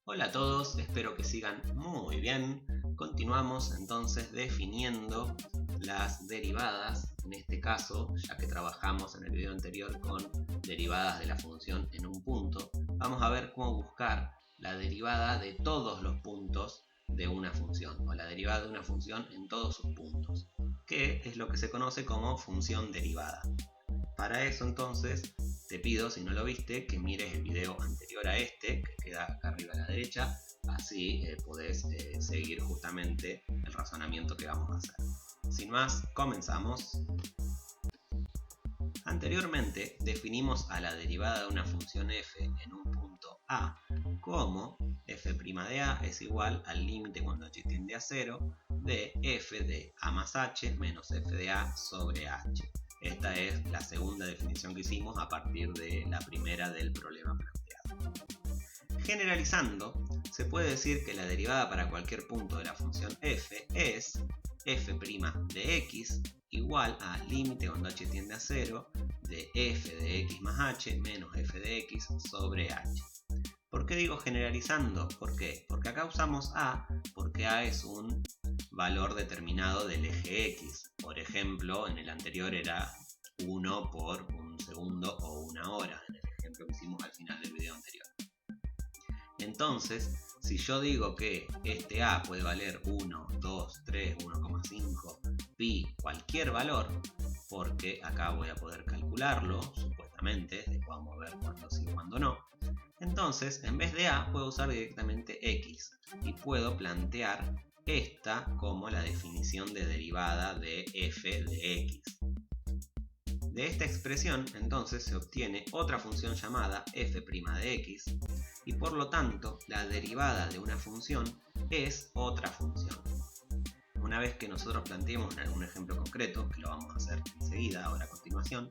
Hola a todos, espero que sigan muy bien. Continuamos entonces definiendo las derivadas, en este caso, ya que trabajamos en el video anterior con derivadas de la función en un punto, vamos a ver cómo buscar la derivada de todos los puntos de una función, o la derivada de una función en todos sus puntos, que es lo que se conoce como función derivada. Para eso entonces te pido, si no lo viste, que mires el video anterior a este, que queda acá arriba a la derecha, así podés seguir justamente el razonamiento que vamos a hacer. Sin más, comenzamos. Anteriormente definimos a la derivada de una función f en un punto A como f' de A es igual al límite cuando h tiende a 0 de f de A más h menos f de A sobre h. Esta es la segunda definición que hicimos a partir de la primera del problema planteado. Generalizando, se puede decir que la derivada para cualquier punto de la función f es f' de x igual a límite cuando h tiende a 0 de f de x más h menos f de x sobre h. ¿Por qué digo generalizando? ¿Por qué? Porque acá usamos a, porque a es un valor determinado del eje x. Por ejemplo, en el anterior era 1 por un segundo o una hora, en el ejemplo que hicimos al final del video anterior. Entonces, si yo digo que este a puede valer 1, 2, 3, 1,5, pi, cualquier valor, porque acá voy a poder calcularlo, supuestamente, después vamos a ver cuándo sí y cuándo no. Entonces, en vez de a, puedo usar directamente x y puedo plantear esta como la definición de derivada de f de x. De esta expresión, entonces, se obtiene otra función llamada f' de x y por lo tanto, la derivada de una función es otra función. Una vez que nosotros planteemos en algún ejemplo concreto, que lo vamos a hacer enseguida, ahora a continuación,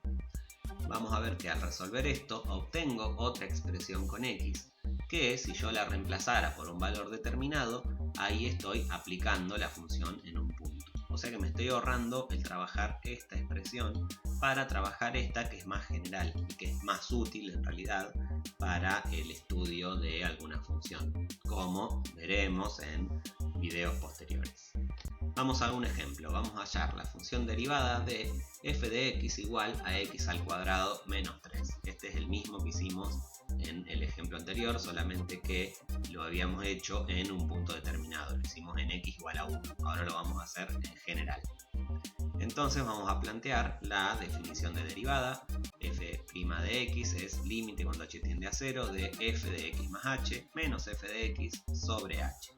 vamos a ver que al resolver esto obtengo otra expresión con x, que si yo la reemplazara por un valor determinado, ahí estoy aplicando la función en un punto. O sea que me estoy ahorrando el trabajar esta expresión para trabajar esta que es más general y que es más útil en realidad para el estudio de alguna función, como veremos en videos posteriores. Vamos a un ejemplo, vamos a hallar la función derivada de f de x igual a x al cuadrado menos 3. Este es el mismo que hicimos en el ejemplo anterior, solamente que lo habíamos hecho en un punto determinado, lo hicimos en x igual a 1, ahora lo vamos a hacer en general. Entonces vamos a plantear la definición de derivada. F' de x es límite cuando h tiende a 0 de f de x más h menos f de x sobre h.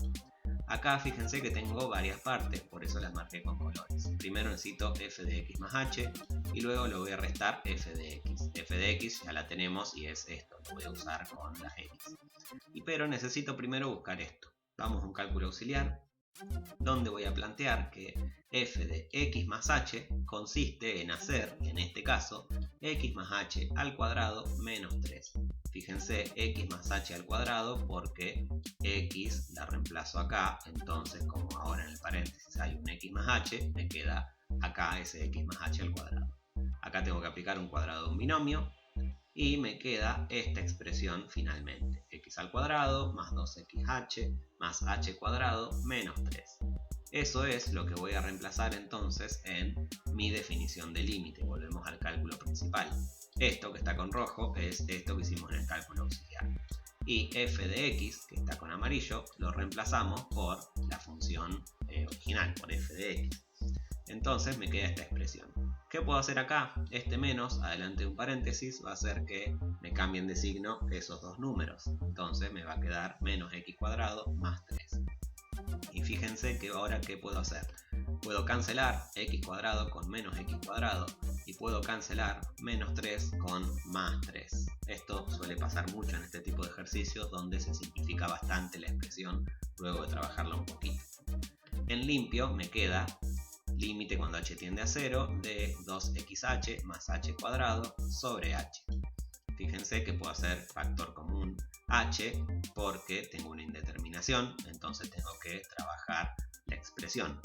Acá fíjense que tengo varias partes, por eso las marqué con colores. Primero necesito f de x más h y luego le voy a restar f de x. F de x ya la tenemos y es esto, lo voy a usar con la x. Pero necesito primero buscar esto. Vamos a un cálculo auxiliar, donde voy a plantear que f de x más h consiste en hacer, en este caso, x más h al cuadrado menos 3. Fíjense, x más h al cuadrado porque x la reemplazo acá, entonces como ahora en el paréntesis hay un x más h, me queda acá ese x más h al cuadrado. Acá tengo que aplicar un cuadrado de un binomio y me queda esta expresión finalmente, x al cuadrado más 2xh más h cuadrado menos 3. Eso es lo que voy a reemplazar entonces en mi definición de límite. Volvemos al cálculo principal. Esto que está con rojo es esto que hicimos en el cálculo auxiliar. Y f de x, que está con amarillo, lo reemplazamos por la función original, por f de x. Entonces me queda esta expresión. ¿Qué puedo hacer acá? Este menos, adelante de un paréntesis, va a hacer que me cambien de signo esos dos números. Entonces me va a quedar menos x cuadrado más 3. Y fíjense que ahora ¿qué puedo hacer? Puedo cancelar x cuadrado con menos x cuadrado y puedo cancelar menos 3 con más 3. Esto suele pasar mucho en este tipo de ejercicios donde se simplifica bastante la expresión luego de trabajarla un poquito. En limpio me queda límite cuando h tiende a 0 de 2xh más h cuadrado sobre h. Fíjense que puedo hacer factor común h porque tengo una indeterminación, entonces tengo que trabajar la expresión.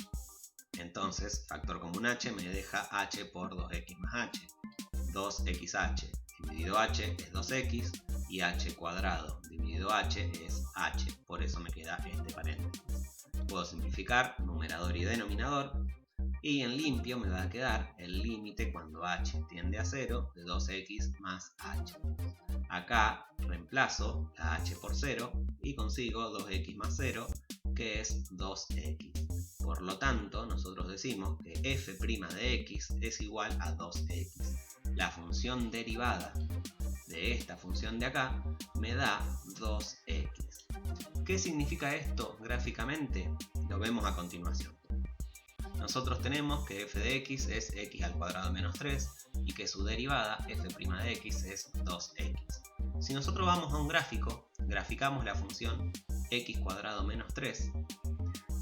Entonces, factor común h me deja h por 2x más h. 2xh dividido h es 2x y h cuadrado dividido h es h. Por eso me queda este paréntesis. Puedo simplificar numerador y denominador. Y en limpio me va a quedar el límite cuando h tiende a 0 de 2x más h. Acá reemplazo la h por 0 y consigo 2x más 0, que es 2x. Por lo tanto, nosotros decimos que f' de x es igual a 2x. La función derivada de esta función de acá me da 2x. ¿Qué significa esto gráficamente? Lo vemos a continuación. Nosotros tenemos que f de x es x al cuadrado menos 3 y que su derivada, f' de x, es 2x. Si nosotros vamos a un gráfico, graficamos la función x cuadrado menos 3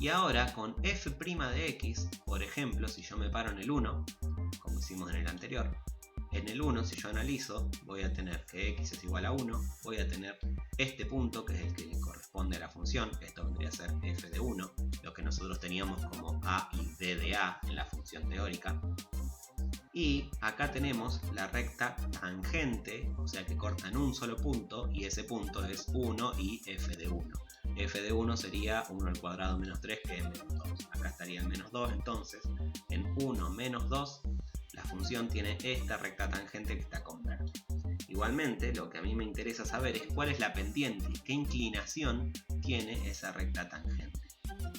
y ahora con f' de x, por ejemplo, si yo me paro en el 1, como hicimos en el anterior, en el 1, si yo analizo, voy a tener que x es igual a 1, voy a tener este punto que es el que le corresponde a la función, esto vendría a ser f de 1, lo que nosotros teníamos como a y b de a en la función teórica. Y acá tenemos la recta tangente, o sea que corta en un solo punto, y ese punto es 1 y f de 1. F de 1 sería 1 al cuadrado menos 3, que es menos 2. Acá estaría el menos 2, entonces en 1 menos 2 la función tiene esta recta tangente que está converge. Igualmente, lo que a mí me interesa saber es cuál es la pendiente y qué inclinación tiene esa recta tangente.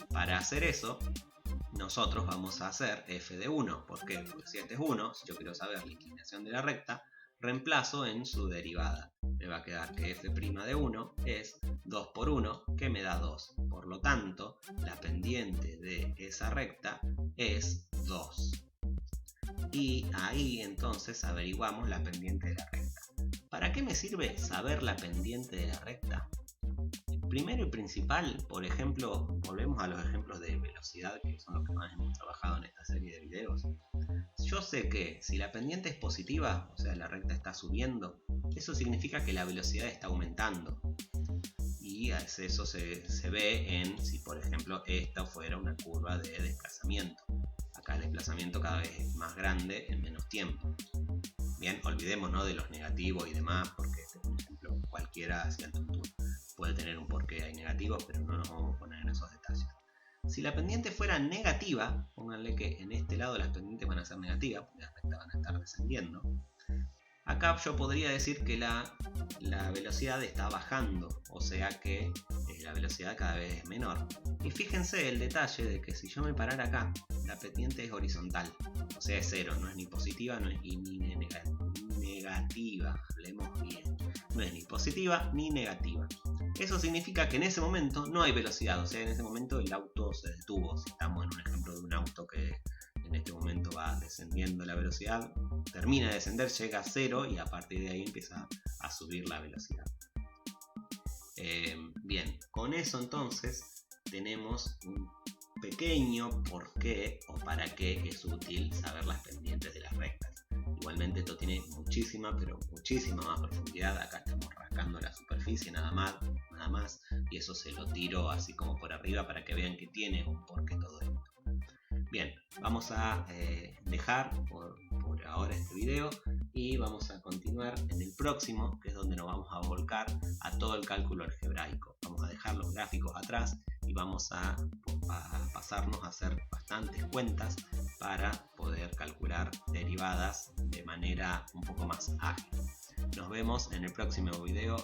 Para hacer eso, nosotros vamos a hacer f de 1. ¿Por qué? Porque si este es 1, si yo quiero saber la inclinación de la recta, reemplazo en su derivada. Me va a quedar que f' de 1 es 2 por 1, que me da 2. Por lo tanto, la pendiente de esa recta es 2. Y ahí entonces averiguamos la pendiente de la recta. ¿Para qué me sirve saber la pendiente de la recta? Primero y principal, por ejemplo, volvemos a los ejemplos de velocidad, que son los que más hemos trabajado en esta serie de videos. Yo sé que si la pendiente es positiva, o sea la recta está subiendo, eso significa que la velocidad está aumentando. Y eso se ve en si por ejemplo esta fuera una curva de desplazamiento. Acá el desplazamiento cada vez es más grande en menos tiempo. Bien, olvidémonos de los negativos y demás, porque por ejemplo cualquiera hacia el futuro puede tener un porqué hay negativos, pero no nos vamos a poner en esos detalles. Si la pendiente fuera negativa, pónganle que en este lado las pendientes van a ser negativas, porque las rectas van a estar descendiendo. Acá yo podría decir que la velocidad está bajando, o sea que la velocidad cada vez es menor. Y fíjense el detalle de que si yo me parara acá, la pendiente es horizontal, o sea es cero, no es ni positiva no es ni negativa, hablemos bien, no es ni positiva ni negativa. Eso significa que en ese momento no hay velocidad, o sea en ese momento el auto se detuvo. Si estamos en un ejemplo de un auto que en este momento va descendiendo la velocidad, termina de descender, llega a 0 y a partir de ahí empieza a subir la velocidad. Bien, con eso entonces tenemos un pequeño por qué o para qué es útil saber las pendientes de las rectas. Igualmente esto tiene muchísima, pero muchísima más profundidad. Acá estamos rascando la superficie nada más, y eso se lo tiro así como por arriba para que vean que tiene un porqué todo esto. Bien, vamos a dejar por ahora este video y vamos a continuar en el próximo, que es donde nos vamos a volcar a todo el cálculo algebraico. Vamos a dejar los gráficos atrás y vamos a pasarnos a hacer bastantes cuentas para poder calcular derivadas de manera un poco más ágil. Nos vemos en el próximo video.